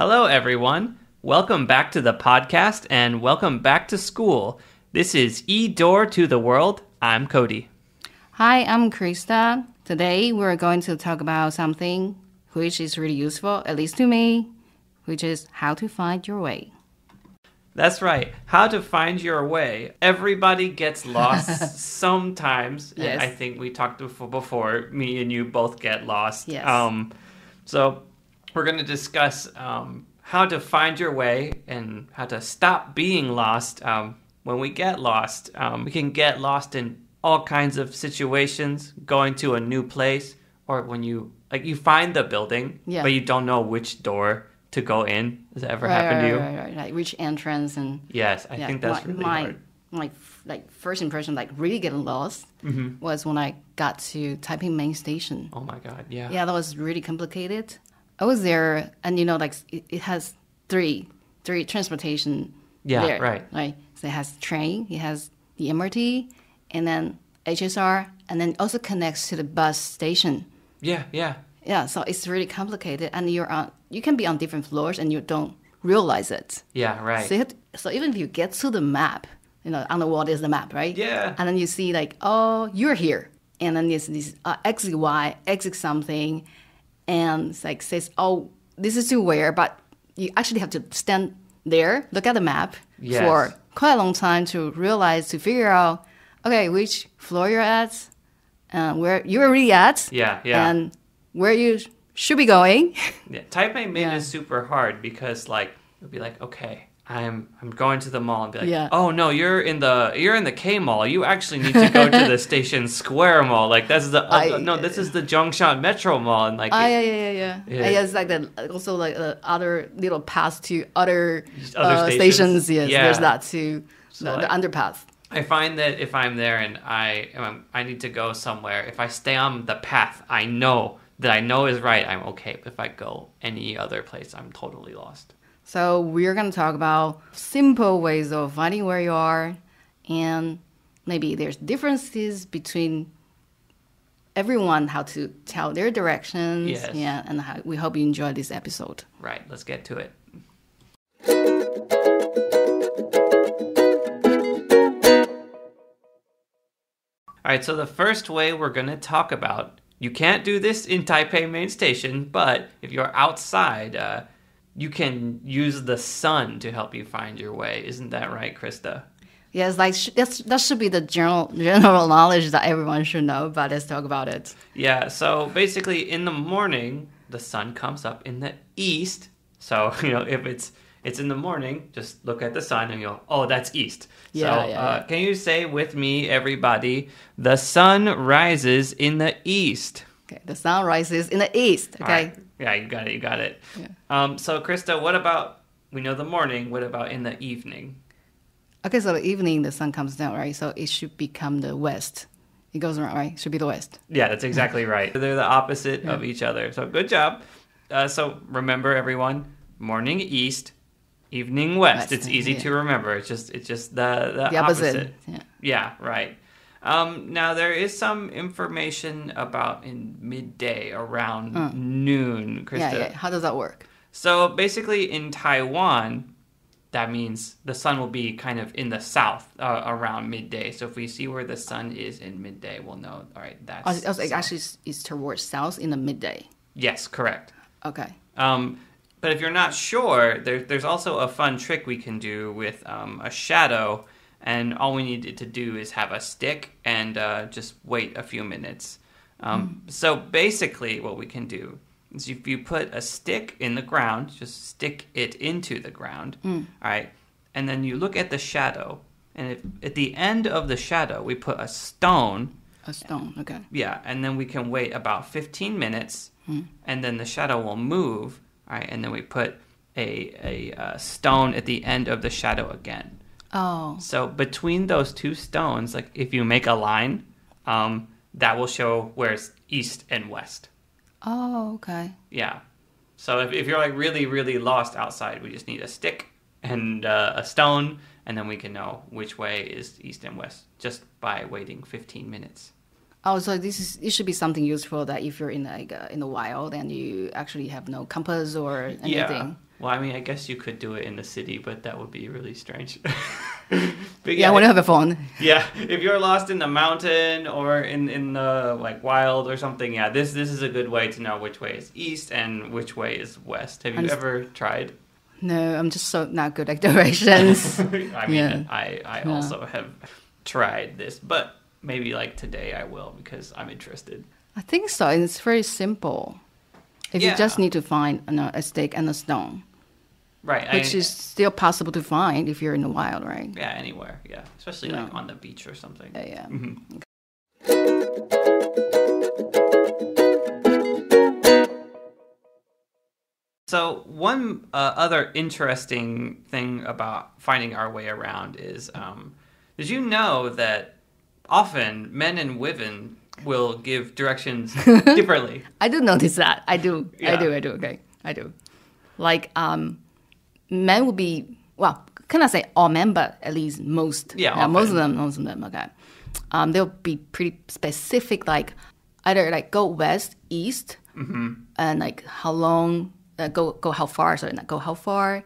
Hello, everyone. Welcome back to the podcast and welcome back to school. This is E-Door to the World. I'm Cody. Hi, I'm Krista. Today, we're going to talk about something which is really useful, at least to me, which is how to find your way. That's right. How to find your way. Everybody gets lost sometimes. Yes. And I think we talked before. Me and you both get lost. Yes. So we're going to discuss how to find your way and how to stop being lost. When we get lost, we can get lost in all kinds of situations, going to a new place, or when you find the building, but you don't know which door to go in. Does that ever happen to you? Right. Like which entrance and yes, I think that's really hard. My first impression, really getting lost, was when I got to Taipei main station. Oh my God, yeah. Yeah, that was really complicated. I was there, and it has three transportation. Yeah, there, right. So it has train, it has the MRT, and then HSR, and then also connects to the bus station. Yeah. Yeah, so it's really complicated, and you can be on different floors and you don't realize it. Yeah, right. So even if you get to the map, on the wall is the map, right? Yeah. And then you see you're here, and then there's this exit Y, exit something, and it's says, this is to where, but you actually have to stand there, look at the map for quite a long time to figure out, okay, which floor you're at, where you're really at, and where you should be going. Yeah, Taipei Main is super hard because it'll be okay, I'm going to the mall and be oh no, you're in the K Mall. You actually need to go to the Station Square Mall. This is the Zhongshan Metro Mall, and yeah. It's also other little paths to other stations. Yes, there's that too. So the underpass. I find that if I'm there and I need to go somewhere, if I stay on the path I know is right, I'm okay. But if I go any other place, I'm totally lost. So we're going to talk about simple ways of finding where you are, and maybe there's differences between everyone, how to tell their directions. Yes. Yeah, and we hope you enjoy this episode. Right, let's get to it. All right, so the first way we're going to talk about, you can't do this in Taipei Main Station, but if you're outside, you can use the sun to help you find your way. Isn't that right, Krista? Yes, that should be the general knowledge that everyone should know, but let's talk about it. Yeah, so basically in the morning, the sun comes up in the east. So, if it's in the morning, just look at the sun and you'll, that's east. Can you say with me, everybody, the sun rises in the east? Okay, the sun rises in the east, okay? Right. Yeah, you got it. Yeah. So, Krista, what about, we know the morning, what about in the evening? Okay, so the evening, the sun comes down, right? So it should become the west. It goes around, right? It should be the west. Yeah, that's exactly right. They're the opposite of each other. So good job. So remember, everyone, morning east, evening west. It's easy to remember. It's just the opposite. Yeah, right. Now, there is some information about in midday, around noon, Krista. Yeah. How does that work? So basically in Taiwan, that means the sun will be kind of in the south around midday. So if we see where the sun is in midday, we'll know, all right, that's... actually, it's towards south in the midday. Yes, correct. Okay. But if you're not sure, there's also a fun trick we can do with a shadow. And all we need to do is have a stick and just wait a few minutes. So basically what we can do is if you put a stick in the ground, just stick it into the ground, all right? And then you look at the shadow. And if at the end of the shadow, we put a stone. A stone, okay. Yeah, and then we can wait about 15 minutes, and then the shadow will move, all right? And then we put a stone at the end of the shadow again. Oh. So between those two stones, if you make a line, that will show where it's east and west. Oh, okay. Yeah. So if you're really, really lost outside, we just need a stick and a stone, and then we can know which way is east and west just by waiting 15 minutes. Oh, so it should be something useful that if you're in the wild and you actually have no compass or anything. Yeah. Well, I mean, I guess you could do it in the city, but that would be really strange. But Yeah, when you have a phone. Yeah, if you're lost in the mountain or in the like wild or something, yeah, this is a good way to know which way is east and which way is west. Have you ever tried? No, I'm just so not good at directions. I mean, I also have tried this, but maybe like today I will because I'm interested. I think so. And it's very simple. If you just need to find a stick and a stone. Right. Which is still possible to find if you're in the wild, right? Yeah, anywhere. Yeah. Especially like on the beach or something. Yeah. Mm-hmm. So one other interesting thing about finding our way around is, did you know that often men and women will give directions differently? I do notice that. I do. Yeah. Okay. I do. Like, men will be, well, can I say all men, but at least most. Yeah, most of them, okay. They'll be pretty specific, like either like go west, east, and like how long, go how far, sorry, not go how far,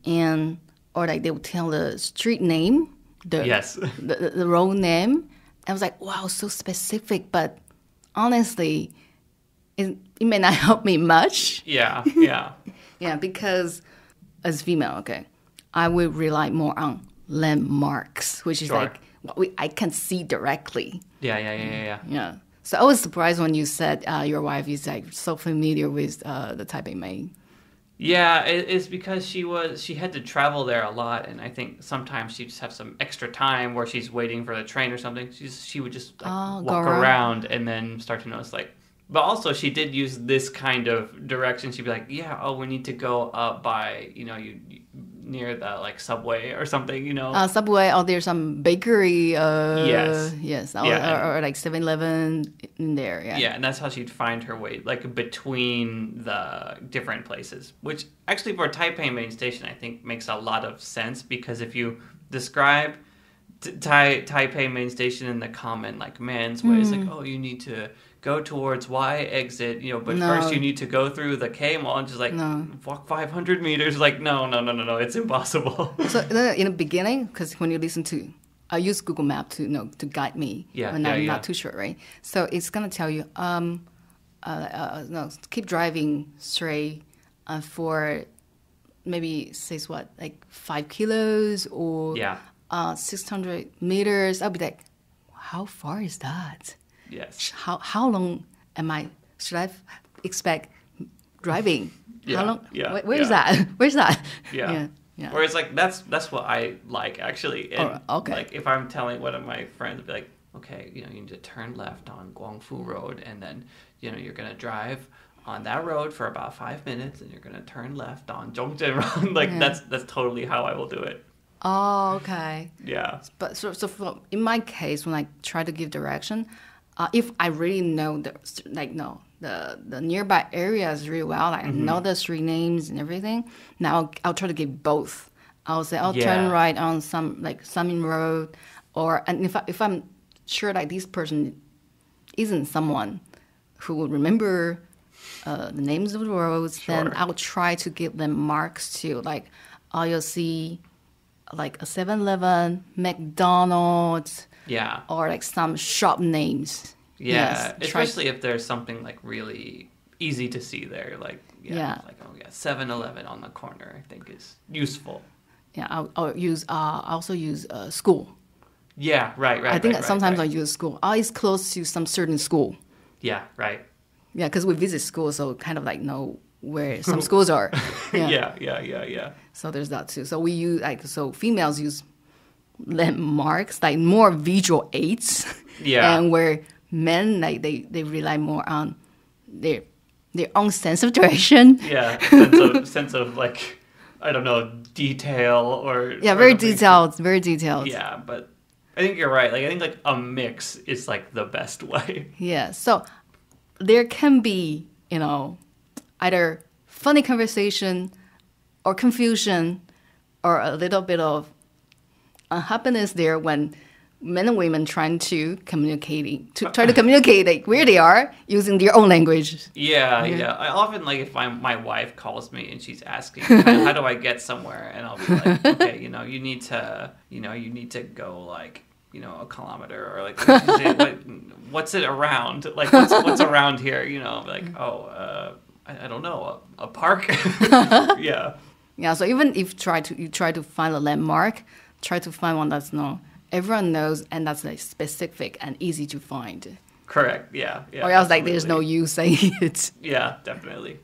and, or like they will tell the street name, the road name. I was like, wow, so specific, but honestly, it may not help me much. Yeah. Yeah, because as female, okay, I will rely more on landmarks, which is like what I can see directly. Yeah. So I was surprised when you said your wife is like so familiar with the Taipei, Maine. Yeah, it's because she had to travel there a lot, and I think sometimes she just have some extra time where she's waiting for the train or something. She would just like, walk around and then start to notice like. But also, she did use this kind of direction. She'd be like, "Yeah, we need to go up by you near the like subway or something, Subway, or there's some bakery. Yes, or like 7-Eleven in there. Yeah, and that's how she'd find her way, like between the different places. Which actually, for Taipei Main Station, I think makes a lot of sense because if you describe Taipei Main Station in the common like man's way, it's like, oh, you need to go towards Y exit, but first you need to go through the K mall and just like walk 500 meters. Like, no, it's impossible. So in the beginning, because when you listen to, I use Google Map to guide me when I'm not too sure, right? So it's gonna tell you, keep driving straight for maybe says what, like 5 kilos or 600 meters. I'll be like, how far is that? Yes. How long should I expect driving? Yeah. How long? Yeah. Where's that? Where's that? Yeah. Whereas like that's what I like actually. And, okay. Like if I'm telling one of my friends, I'd be like, okay, you need to turn left on Guangfu Road, and then you're gonna drive on that road for about 5 minutes, and you're gonna turn left on Zhongzhen Road. Like that's totally how I will do it. Oh, okay. Yeah. But so in my case, when I try to give direction, if I really know the nearby areas really well, like I know the street names and everything, now I'll try to give both. I'll say turn right on some like Summing Road, and if I'm sure like this person isn't someone who will remember the names of the roads, then I'll try to give them marks too. Like you'll see like a 7-Eleven, McDonald's. Yeah. Or like some shop names. Yeah, especially if there's something like really easy to see there, like 7-Eleven on the corner, I think is useful. Yeah, I'll also use school. Yeah, right. I think sometimes I use school. It's close to some certain school. Yeah, right. Yeah, because we visit schools, so kind of like know where some schools are. Yeah. So there's that too. So we use females use landmarks, like more visual aids. Yeah. And where men they rely more on their own sense of direction. Yeah. Sense of like, I don't know, detail or very detailed. Very detailed. Yeah, but I think you're right. Like I think like a mix is like the best way. Yeah. So there can be, either funny conversation or confusion or a little bit of unhappiness there when men and women trying to communicate like, where they are using their own language. Yeah. I often like if my wife calls me and she's asking, how do I get somewhere, and I'll be like, okay, you need to go like, a kilometer, or like what's it around? Like what's around here? Like I don't know, a park. Yeah. Yeah. So even if you try to find a landmark, try to find one that's everyone knows, and that's like specific and easy to find. Correct. Yeah. Or else like there's no use saying it. Yeah, definitely.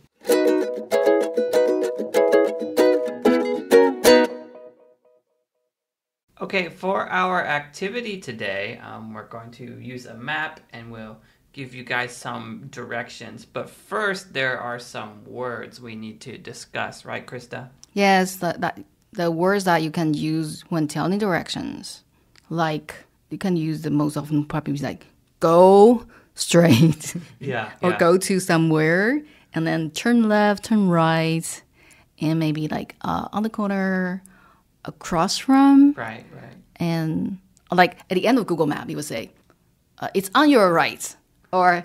Okay, for our activity today, we're going to use a map and we'll give you guys some directions. But first, there are some words we need to discuss, right, Krista? Yes, the words that you can use when telling directions. Like, you can use the most often probably like go straight. Yeah. Or go to somewhere, and then turn left, turn right, and maybe like on the corner, across from. Right. And like at the end of Google Map, you would say, it's on your right, or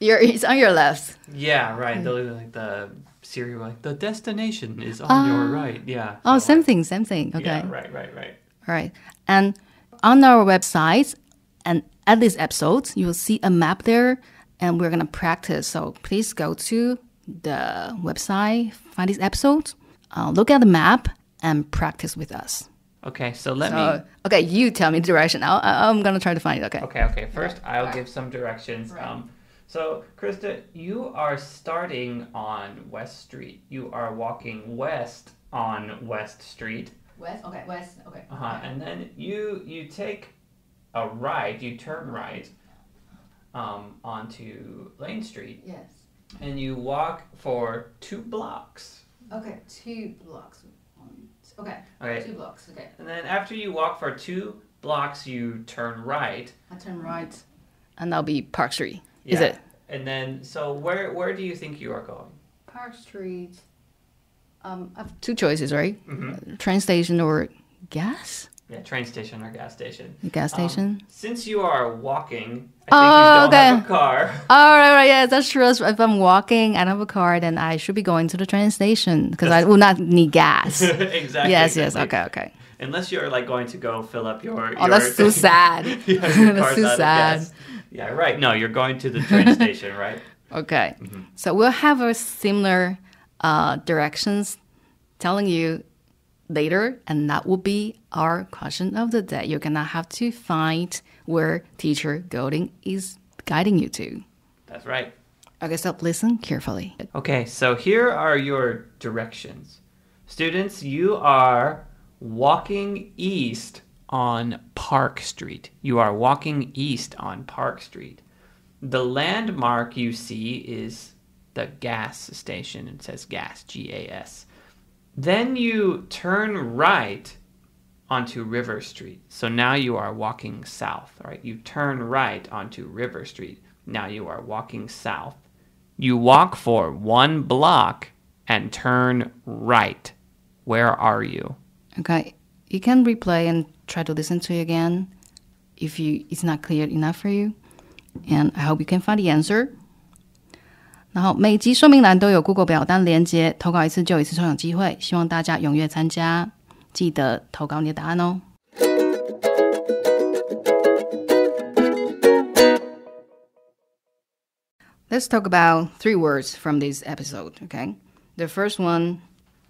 it's on your left. Yeah, right. Like the Siri, like the destination is on your right. Yeah. Oh, same thing. Okay. Yeah, right. All right. And on our website and at this episode, you will see a map there, and we're going to practice. So please go to the website, find this episode, look at the map, and practice with us. Okay, so Okay, you tell me the direction. I'm going to try to find it, okay? Okay. First, I'll give some directions. Right. So, Krista, you are starting on West Street. You are walking west on West Street. West, okay. And then you take a right, you turn right onto Lane Street. Yes. And you walk for 2 blocks. Okay, 2 blocks. Okay. 2 blocks, okay. And then after you walk for 2 blocks, you turn right. I turn right. And that'll be Park Street, yeah. Is it? And then, so where do you think you are going? Park Street. I have 2 choices, right? Mm-hmm. Train station or gas? Yeah, train station or gas station. Gas station? Since you are walking, I think you don't have a car. All right, yeah, that's true. If I'm walking, I don't have a car, then I should be going to the train station because I will not need gas. Exactly. Yes, okay. Unless you're like going to go fill up your... Oh, that's so sad. That's so sad. Yeah, right. No, you're going to the train station, right? Okay. Mm-hmm. So we'll have a similar directions telling you later, and that will be our question of the day. You're gonna have to find where teacher Golding is guiding you to. That's right. Okay, so listen carefully. Okay, so here are your directions. Students, you are walking east on Park Street. You are walking east on Park Street. The landmark you see is the gas station. It says gas, G-A-S. Then you turn right onto River Street. So now you are walking south, right? You turn right onto River Street. Now you are walking south. You walk for 1 block and turn right. Where are you? Okay, you can replay and try to listen to it again if it's not clear enough for you. And I hope you can find the answer. 然后每集说明栏都有 Google 表单连结，投稿一次就有一次抽奖机会，希望大家踊跃参加，记得投稿你的答案哦。Let's talk about 3 words from this episode, okay? The first one,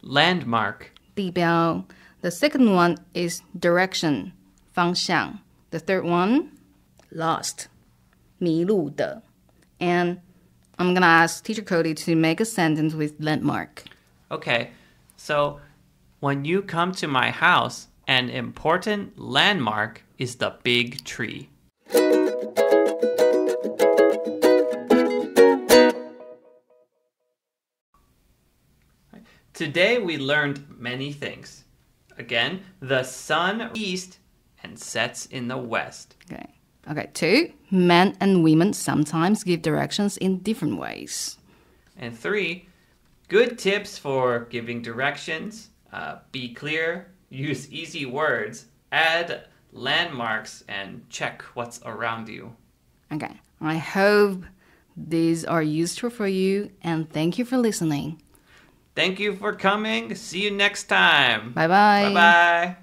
landmark, 地标. The second one is direction, 方向. The third one, lost, 迷路的. And I'm going to ask Teacher Cody to make a sentence with landmark. Okay, so when you come to my house, an important landmark is the big tree. Today we learned many things. Again, the sun east and sets in the west. Okay, 2, men and women sometimes give directions in different ways. And 3, good tips for giving directions. Be clear, use easy words, add landmarks and check what's around you. Okay. I hope these are useful for you, and thank you for listening. Thank you for coming. See you next time. Bye bye. Bye bye.